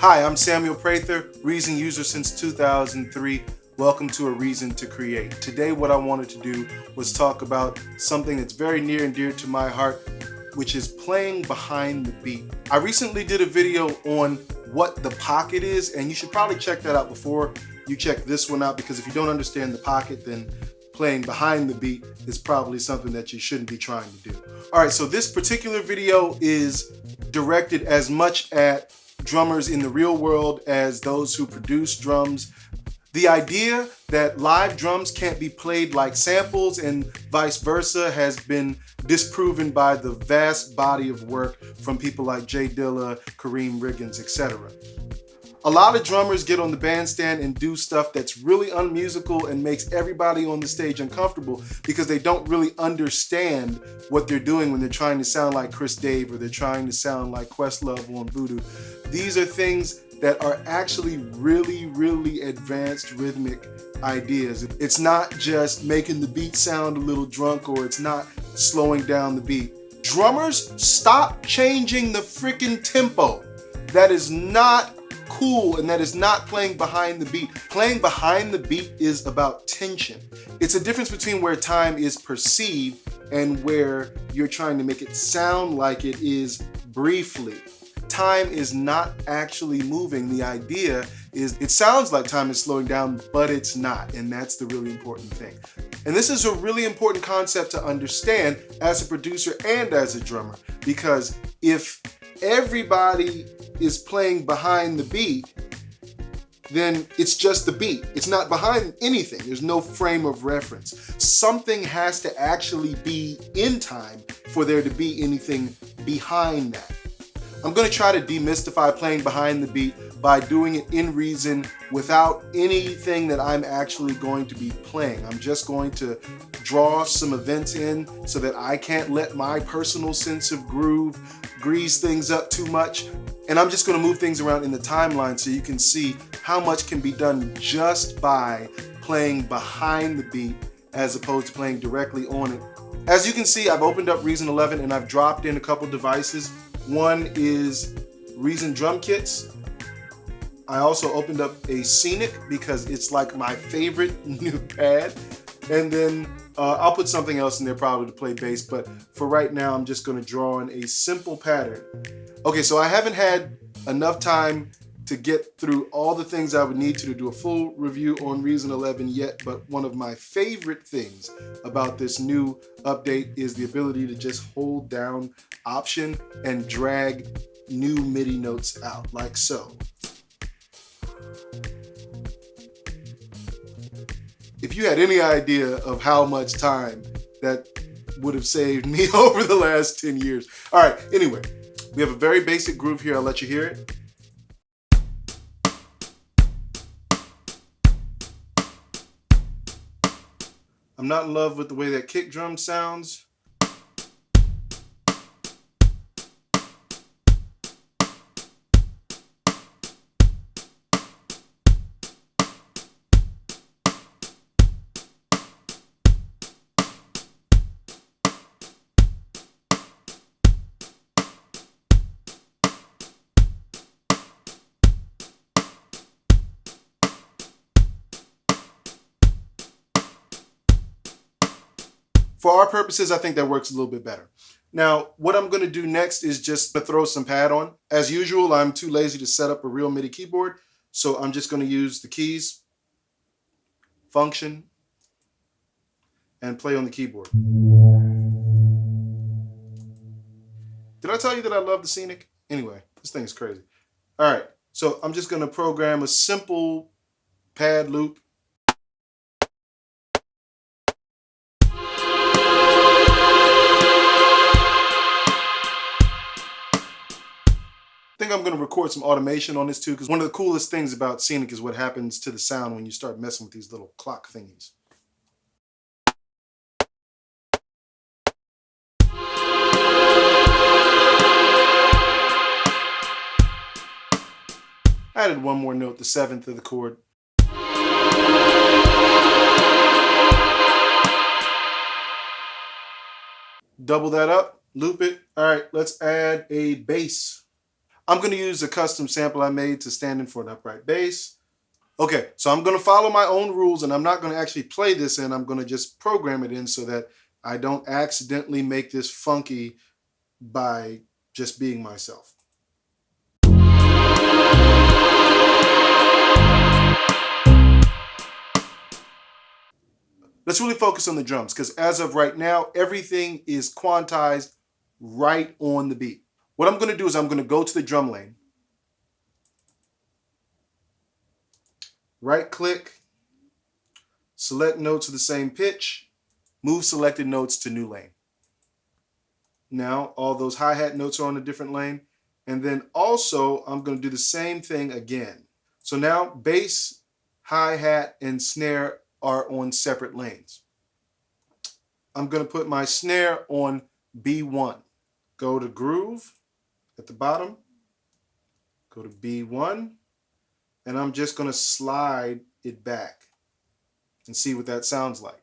Hi, I'm Samuel Prather, Reason user since 2003. Welcome to A Reason to Create. Today what I wanted to do was talk about something that's very near and dear to my heart, which is playing behind the beat. I recently did a video on what the pocket is, and you should probably check that out before you check this one out, because if you don't understand the pocket, then playing behind the beat is probably something that you shouldn't be trying to do. All right, so this particular video is directed as much at drummers in the real world as those who produce drums. The idea that live drums can't be played like samples and vice versa has been disproven by the vast body of work from people like Jay Dilla, Kareem Riggins, etc. A lot of drummers get on the bandstand and do stuff that's really unmusical and makes everybody on the stage uncomfortable because they don't really understand what they're doing when they're trying to sound like Chris Dave or they're trying to sound like Questlove on Voodoo. These are things that are actually really advanced rhythmic ideas. It's not just making the beat sound a little drunk, or it's not slowing down the beat. Drummers, stop changing the freaking tempo. That is not cool, and that is not playing behind the beat. Playing behind the beat is about tension. It's a difference between where time is perceived and where you're trying to make it sound like it is briefly. Time is not actually moving. The idea is it sounds like time is slowing down, but it's not, and that's the really important thing. And this is a really important concept to understand as a producer and as a drummer, because if everybody is playing behind the beat, then it's just the beat. It's not behind anything. There's no frame of reference. Something has to actually be in time for there to be anything behind that. I'm going to try to demystify playing behind the beat by doing it in Reason without anything that I'm actually going to be playing. I'm just going to draw some events in so that I can't let my personal sense of groove grease things up too much. And I'm just going to move things around in the timeline so you can see how much can be done just by playing behind the beat as opposed to playing directly on it. As you can see, I've opened up Reason 11 and I've dropped in a couple devices. One is Reason drum kits. I also opened up a Scenic because it's like my favorite new pad. And then I'll put something else in there probably to play bass, but for right now I'm just going to draw in a simple pattern. Okay, so I haven't had enough time to get through all the things I would need to do a full review on Reason 11 yet, but one of my favorite things about this new update is the ability to just hold down Option and drag new MIDI notes out, like so. If you had any idea of how much time that would have saved me over the last 10 years. All right, anyway, we have a very basic groove here. I'll let you hear it. I'm not in love with the way that kick drum sounds. For our purposes, I think that works a little bit better. Now, what I'm going to do next is just to throw some pad on. As usual, I'm too lazy to set up a real MIDI keyboard, so I'm just going to use the keys, function, and play on the keyboard. Did I tell you that I love the Scenic? Anyway, this thing is crazy. All right, so I'm just going to program a simple pad loop. I think I'm going to record some automation on this too, because one of the coolest things about Scenic is what happens to the sound when you start messing with these little clock thingies. I added one more note, the 7th of the chord. Double that up, loop it. All right, let's add a bass. I'm going to use a custom sample I made to stand in for an upright bass. Okay, so I'm going to follow my own rules, and I'm not going to actually play this in. I'm going to just program it in so that I don't accidentally make this funky by just being myself. Let's really focus on the drums, because as of right now, everything is quantized right on the beat. What I'm going to do is I'm going to go to the drum lane, right click, select notes of the same pitch, move selected notes to new lane. Now all those hi-hat notes are on a different lane, and then also I'm going to do the same thing again. So now bass, hi-hat, and snare are on separate lanes. I'm going to put my snare on B1. Go to groove at the bottom, go to B1, and I'm just going to slide it back and see what that sounds like.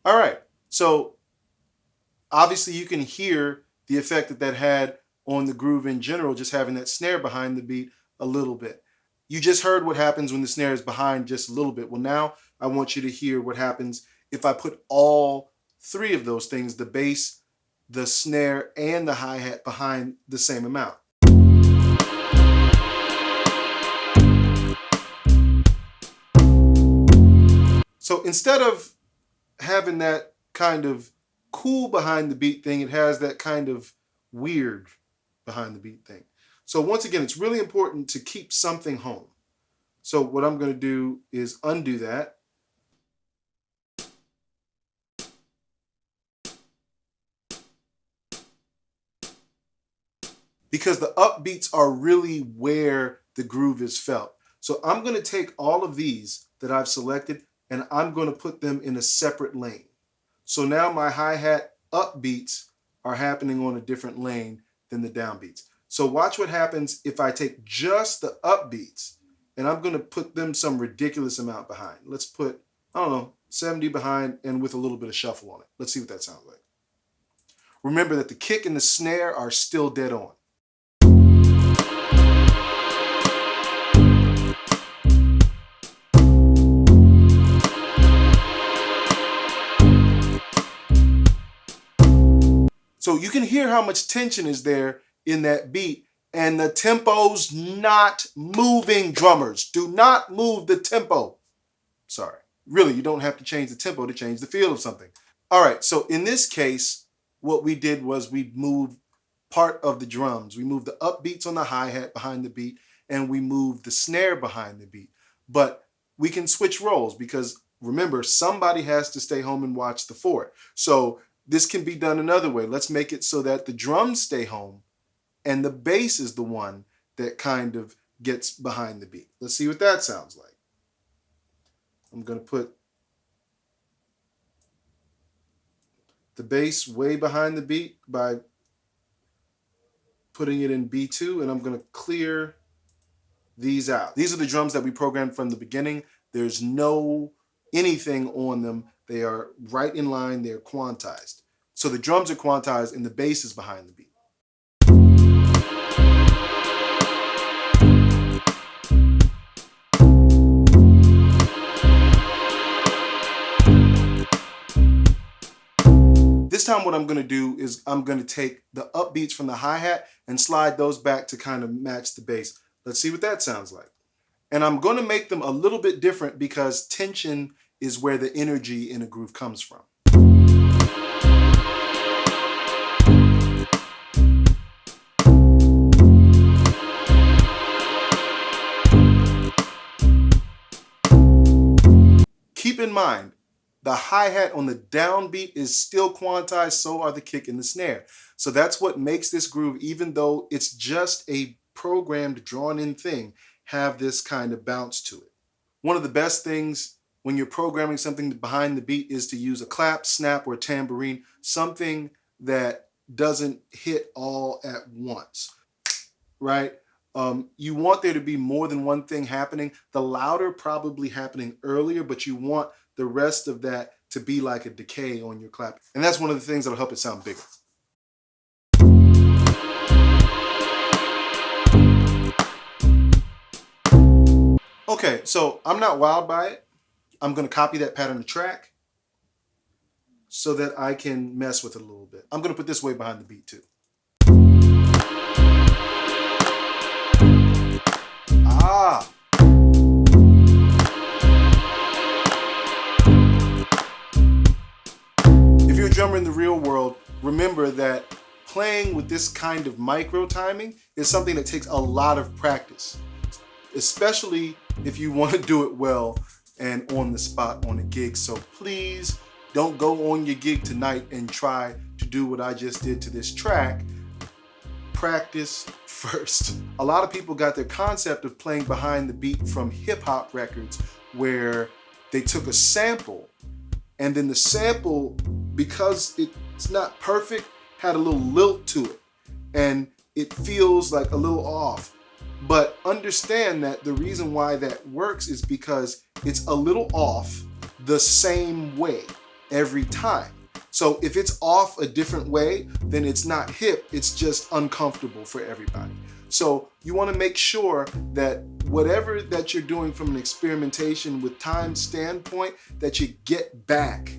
All right, so obviously you can hear the effect that that had on the groove in general, just having that snare behind the beat a little bit. You just heard what happens when the snare is behind just a little bit. Well, now I want you to hear what happens if I put all three of those things, the bass, the snare, and the hi-hat, behind the same amount. So instead of having that kind of cool behind the beat thing, it has that kind of weird behind the beat thing. So once again, it's really important to keep something home. So what I'm going to do is undo that. Because the upbeats are really where the groove is felt. So I'm going to take all of these that I've selected and I'm going to put them in a separate lane. So now my hi-hat upbeats are happening on a different lane than the downbeats. So watch what happens if I take just the upbeats and I'm going to put them some ridiculous amount behind. Let's put, I don't know, 70 behind and with a little bit of shuffle on it. Let's see what that sounds like. Remember that the kick and the snare are still dead on. So you can hear how much tension is there in that beat, and the tempo's not moving, drummers. Do not move the tempo. Sorry. Really, you don't have to change the tempo to change the feel of something. All right, so in this case, what we did was we moved part of the drums. We moved the upbeats on the hi-hat behind the beat, and we moved the snare behind the beat. But we can switch roles because, remember, somebody has to stay home and watch the fort. So this can be done another way. Let's make it so that the drums stay home and the bass is the one that kind of gets behind the beat. Let's see what that sounds like. I'm going to put the bass way behind the beat by putting it in B2, and I'm going to clear these out. These are the drums that we programmed from the beginning. There's no anything on them. They are right in line. They're quantized. So the drums are quantized and the bass is behind the beat. This time what I'm going to do is I'm going to take the upbeats from the hi-hat and slide those back to kind of match the bass. Let's see what that sounds like. And I'm going to make them a little bit different because tension is where the energy in a groove comes from. Keep in mind, the hi-hat on the downbeat is still quantized, so are the kick and the snare. So that's what makes this groove, even though it's just a programmed, drawn-in thing, have this kind of bounce to it. One of the best things when you're programming something behind the beat is to use a clap, snap, or tambourine, something that doesn't hit all at once, right? You want there to be more than one thing happening. The louder probably happening earlier, but you want the rest of that to be like a decay on your clap. And that's one of the things that'll help it sound bigger. Okay, so I'm not wowed by it. I'm gonna copy that pattern to track so that I can mess with it a little bit. I'm gonna put this way behind the beat too. Ah. If you're a drummer in the real world, remember that playing with this kind of micro timing is something that takes a lot of practice, especially if you want to do it well and on the spot on a gig. So please don't go on your gig tonight and try to do what I just did to this track. Practice first. A lot of people got their concept of playing behind the beat from hip hop records where they took a sample and then the sample, because it's not perfect, had a little lilt to it and it feels like a little off. But understand that the reason why that works is because it's a little off the same way every time. So if it's off a different way, then it's not hip, it's just uncomfortable for everybody. So you want to make sure that whatever that you're doing from an experimentation with time standpoint, that you get back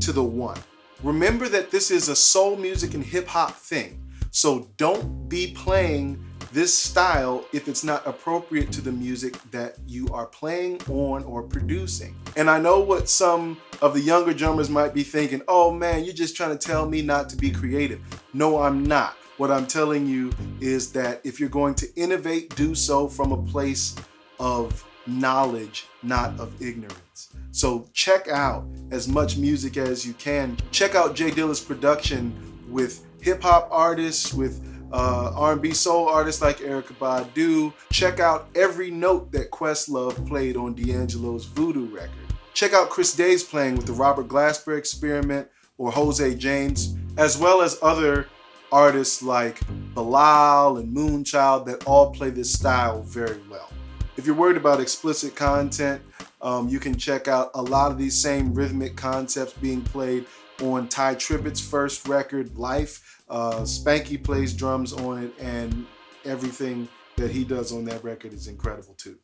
to the one. Remember that this is a soul music and hip hop thing. So don't be playing this style if it's not appropriate to the music that you are playing on or producing. And I know what some of the younger drummers might be thinking, oh man, you're just trying to tell me not to be creative. No, I'm not. What I'm telling you is that if you're going to innovate, do so from a place of knowledge, not of ignorance. So check out as much music as you can. Check out Jay Dilla's production with hip hop artists, with R&B soul artists like Erykah Badu. Check out every note that Questlove played on D'Angelo's Voodoo record. Check out Chris Day's playing with the Robert Glasper Experiment or Jose James, as well as other artists like Bilal and Moonchild that all play this style very well. If you're worried about explicit content, you can check out a lot of these same rhythmic concepts being played on Ty Tribbett's first record, Life. Spanky plays drums on it, and everything that he does on that record is incredible too.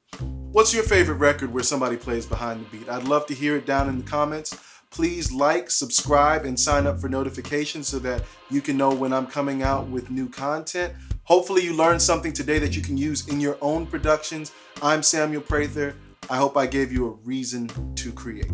What's your favorite record where somebody plays behind the beat? I'd love to hear it down in the comments. Please like, subscribe, and sign up for notifications so that you can know when I'm coming out with new content. Hopefully you learned something today that you can use in your own productions. I'm Samuel Prather. I hope I gave you a reason to create.